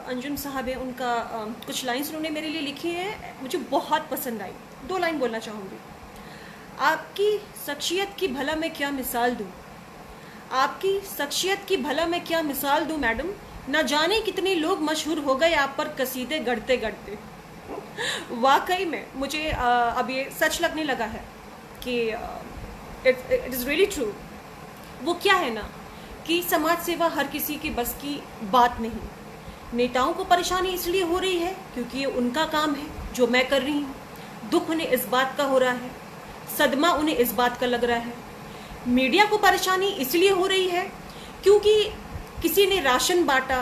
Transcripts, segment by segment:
अंजुम साहब है, उनका कुछ लाइन्स उन्होंने मेरे लिए लिखी हैं, मुझे बहुत पसंद आई। 2 लाइन बोलना चाहूँगी। आपकी शख्सियत की भला मैं क्या मिसाल दूँ, आपकी शख्सियत की भला मैं क्या मिसाल दूँ मैडम, ना जाने कितने लोग मशहूर हो गए आप पर कसीदे गढ़ते गढ़ते। वाकई में मुझे अब ये सच लगने लगा है कि इट इज़ रियली ट्रू। वो क्या है ना कि समाज सेवा हर किसी के बस की बात नहीं। नेताओं को परेशानी इसलिए हो रही है क्योंकि ये उनका काम है जो मैं कर रही हूँ। दुख उन्हें इस बात का हो रहा है, सदमा उन्हें इस बात का लग रहा है। मीडिया को परेशानी इसलिए हो रही है क्योंकि किसी ने राशन बांटा,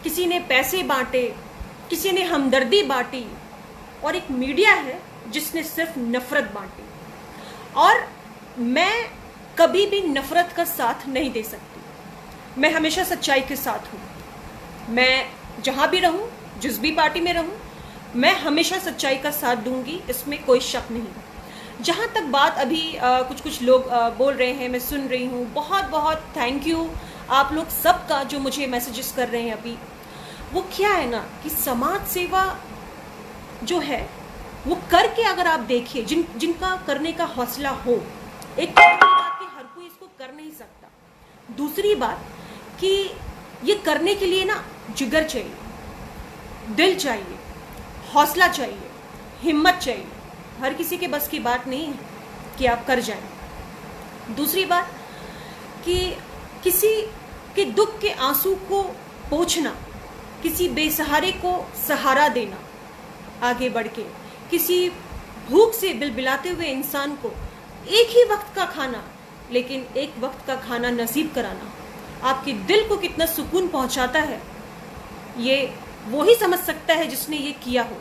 किसी ने पैसे बांटे, किसी ने हमदर्दी बांटी, और एक मीडिया है जिसने सिर्फ नफरत बांटी। और मैं कभी भी नफरत का साथ नहीं दे सकती। मैं हमेशा सच्चाई के साथ हूँ। मैं जहाँ भी रहूँ, जिस भी पार्टी में रहूँ, मैं हमेशा सच्चाई का साथ दूंगी, इसमें कोई शक नहीं। जहाँ तक बात अभी कुछ लोग बोल रहे हैं, मैं सुन रही हूँ, बहुत बहुत थैंक यू आप लोग सबका जो मुझे मैसेजेस कर रहे हैं अभी। वो क्या है ना कि समाज सेवा जो है वो करके अगर आप देखिए, जिनका करने का हौसला हो, एक बात कि हर कोई इसको कर नहीं सकता। दूसरी बात कि ये करने के लिए ना जिगर चाहिए, दिल चाहिए, हौसला चाहिए, हिम्मत चाहिए। हर किसी के बस की बात नहीं है कि आप कर जाएं। दूसरी बात कि किसी के दुख के आंसू को पोंछना, किसी बेसहारे को सहारा देना, आगे बढ़ के किसी भूख से बिलबिलाते हुए इंसान को एक ही वक्त का खाना, लेकिन एक वक्त का खाना नसीब कराना आपके दिल को कितना सुकून पहुंचाता है, ये वो ही समझ सकता है जिसने ये किया हो।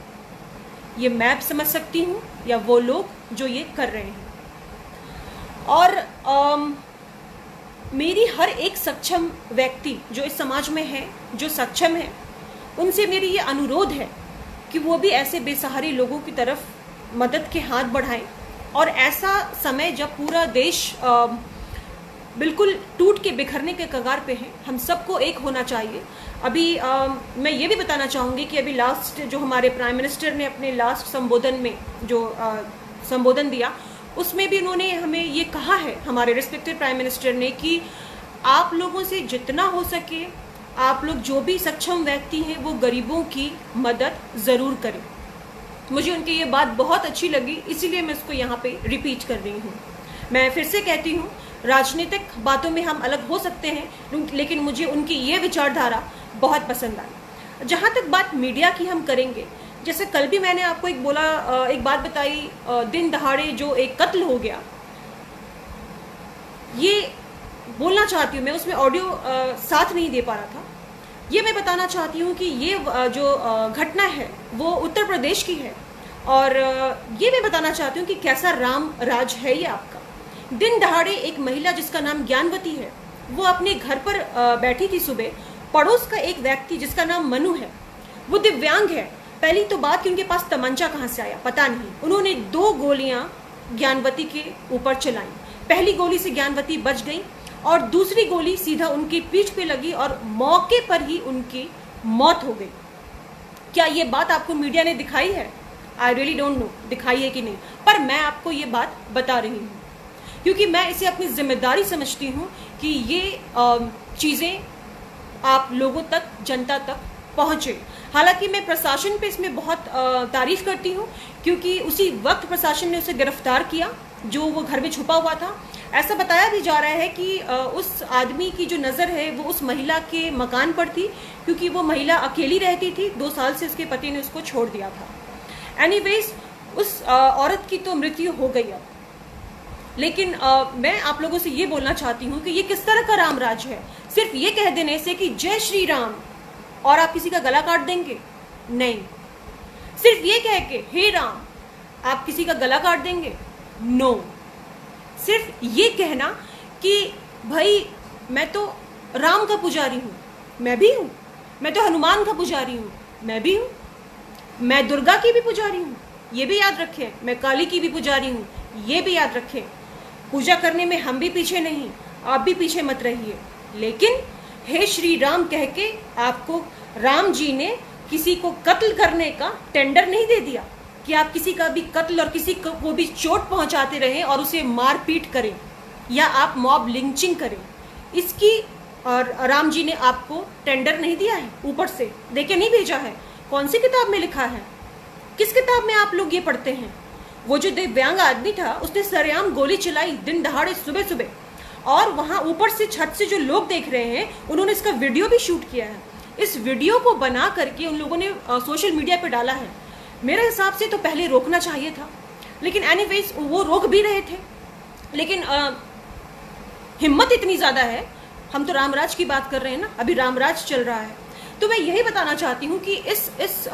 ये मैं समझ सकती हूँ या वो लोग जो ये कर रहे हैं। और मेरी हर एक सक्षम व्यक्ति जो इस समाज में है, जो सक्षम है, उनसे मेरी ये अनुरोध है कि वो भी ऐसे बेसहारे लोगों की तरफ मदद के हाथ बढ़ाएं। और ऐसा समय जब पूरा देश बिल्कुल टूट के बिखरने के कगार पे है, हम सबको एक होना चाहिए। अभी मैं ये भी बताना चाहूँगी कि अभी लास्ट जो हमारे प्राइम मिनिस्टर ने अपने लास्ट संबोधन में जो संबोधन दिया, उसमें भी उन्होंने हमें ये कहा है, हमारे रिस्पेक्टेड प्राइम मिनिस्टर ने, कि आप लोगों से जितना हो सके, आप लोग जो भी सक्षम व्यक्ति हैं वो गरीबों की मदद ज़रूर करें। मुझे उनकी ये बात बहुत अच्छी लगी, इसीलिए मैं इसको यहाँ पे रिपीट कर रही हूँ। मैं फिर से कहती हूँ, राजनीतिक बातों में हम अलग हो सकते हैं, लेकिन मुझे उनकी ये विचारधारा बहुत पसंद आई। जहाँ तक बात मीडिया की हम करेंगे, जैसे कल भी मैंने आपको एक बात बताई, दिन दहाड़े जो एक कत्ल हो गया, ये बोलना चाहती हूँ मैं, उसमें ऑडियो साथ नहीं दे पा रहा था। ये मैं बताना चाहती हूँ कि ये जो घटना है वो उत्तर प्रदेश की है, और ये मैं बताना चाहती हूँ कि कैसा राम राज है ये आपका। दिन दहाड़े एक महिला जिसका नाम ज्ञानवती है, वो अपने घर पर बैठी थी सुबह। पड़ोस का एक व्यक्ति जिसका नाम मनु है, वो दिव्यांग है। पहली तो बात कि उनके पास तमंचा कहाँ से आया पता नहीं। उन्होंने 2 गोलियां ज्ञानवती के ऊपर चलाई। पहली गोली से ज्ञानवती बच गई और दूसरी गोली सीधा उनकी पीठ पे लगी और मौके पर ही उनकी मौत हो गई। क्या ये बात आपको मीडिया ने दिखाई है? आई रियली डोंट नो दिखाई है कि नहीं, पर मैं आपको ये बात बता रही हूँ क्योंकि मैं इसे अपनी जिम्मेदारी समझती हूँ कि ये चीज़ें आप लोगों तक, जनता तक पहुँचे। हालांकि मैं प्रशासन पे इसमें बहुत तारीफ करती हूँ क्योंकि उसी वक्त प्रशासन ने उसे गिरफ्तार किया जो वो घर में छुपा हुआ था। ऐसा बताया भी जा रहा है कि उस आदमी की जो नज़र है वो उस महिला के मकान पर थी क्योंकि वो महिला अकेली रहती थी। 2 साल से उसके पति ने उसको छोड़ दिया था। एनीवेज, उस औरत की तो मृत्यु हो गई अब, लेकिन मैं आप लोगों से ये बोलना चाहती हूँ कि ये किस तरह का राम राज है। सिर्फ ये कह देने से कि जय श्री राम और आप किसी का गला काट देंगे? नहीं। सिर्फ ये कह के हे राम आप किसी का गला काट देंगे? नो। सिर्फ ये कहना कि भाई मैं तो राम का पुजारी हूँ, मैं भी हूँ। मैं तो हनुमान का पुजारी हूँ, मैं भी हूँ। मैं दुर्गा की भी पुजारी हूँ, ये भी याद रखें। मैं काली की भी पुजारी हूँ, ये भी याद रखें। पूजा करने में हम भी पीछे नहीं, आप भी पीछे मत रहिए। लेकिन हे श्री राम कह के आपको राम जी ने किसी को कत्ल करने का टेंडर नहीं दे दिया कि आप किसी का भी कत्ल और किसी को भी चोट पहुंचाते रहें और उसे मारपीट करें या आप मॉब लिंचिंग करें। इसकी और राम जी ने आपको टेंडर नहीं दिया है, ऊपर से देके नहीं भेजा है। कौन सी किताब में लिखा है? किस किताब में आप लोग ये पढ़ते हैं? वो जो दिव्यांग आदमी था उसने सरेआम गोली चलाई दिन दहाड़े सुबह सुबह, और वहाँ ऊपर से छत से जो लोग देख रहे हैं उन्होंने इसका वीडियो भी शूट किया है। इस वीडियो को बना करके उन लोगों ने सोशल मीडिया पे डाला है। मेरे हिसाब से तो पहले रोकना चाहिए था, लेकिन एनीवेज वो रोक भी रहे थे। लेकिन हिम्मत इतनी ज़्यादा है, हम तो रामराज की बात कर रहे हैं ना, अभी रामराज चल रहा है। तो मैं यही बताना चाहती हूँ कि इस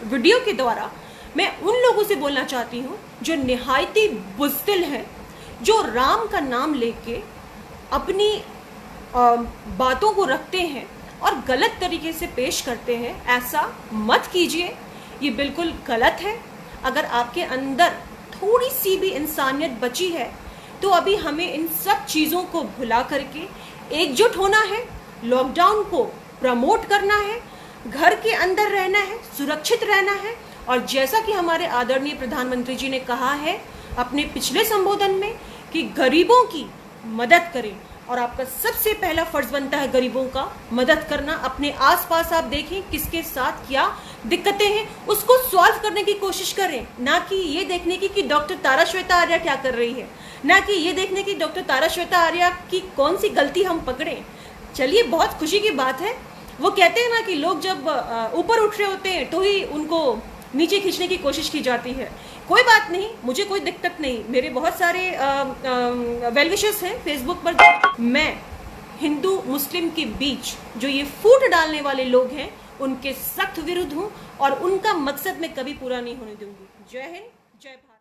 वीडियो के द्वारा मैं उन लोगों से बोलना चाहती हूँ जो निहायती बुज़दिल है, जो राम का नाम लेके अपनी बातों को रखते हैं और गलत तरीके से पेश करते हैं। ऐसा मत कीजिए, ये बिल्कुल गलत है। अगर आपके अंदर थोड़ी सी भी इंसानियत बची है तो अभी हमें इन सब चीज़ों को भुला करके एकजुट होना है, लॉकडाउन को प्रमोट करना है, घर के अंदर रहना है, सुरक्षित रहना है। और जैसा कि हमारे आदरणीय प्रधानमंत्री जी ने कहा है अपने पिछले संबोधन में कि गरीबों की मदद करें, और आपका सबसे पहला फर्ज बनता है गरीबों का मदद करना। अपने आसपास आप देखें किसके साथ क्या दिक्कतें हैं, उसको सॉल्व करने की कोशिश करें, ना कि ये देखने की कि डॉक्टर तारा श्वेता आर्या क्या कर रही है, ना कि ये देखने की डॉक्टर तारा श्वेता आर्या की कौन सी गलती हम पकड़ें। चलिए, बहुत खुशी की बात है, वो कहते हैं ना कि लोग जब ऊपर उठ रहे होते हैं तो ही उनको नीचे खींचने की कोशिश की जाती है। कोई बात नहीं, मुझे कोई दिक्कत नहीं। मेरे बहुत सारे वेल विशर्स हैं फेसबुक पर। मैं हिंदू मुस्लिम के बीच जो ये फूट डालने वाले लोग हैं उनके सख्त विरुद्ध हूँ और उनका मकसद मैं कभी पूरा नहीं होने दूंगी। जय हिंद, जय भारत।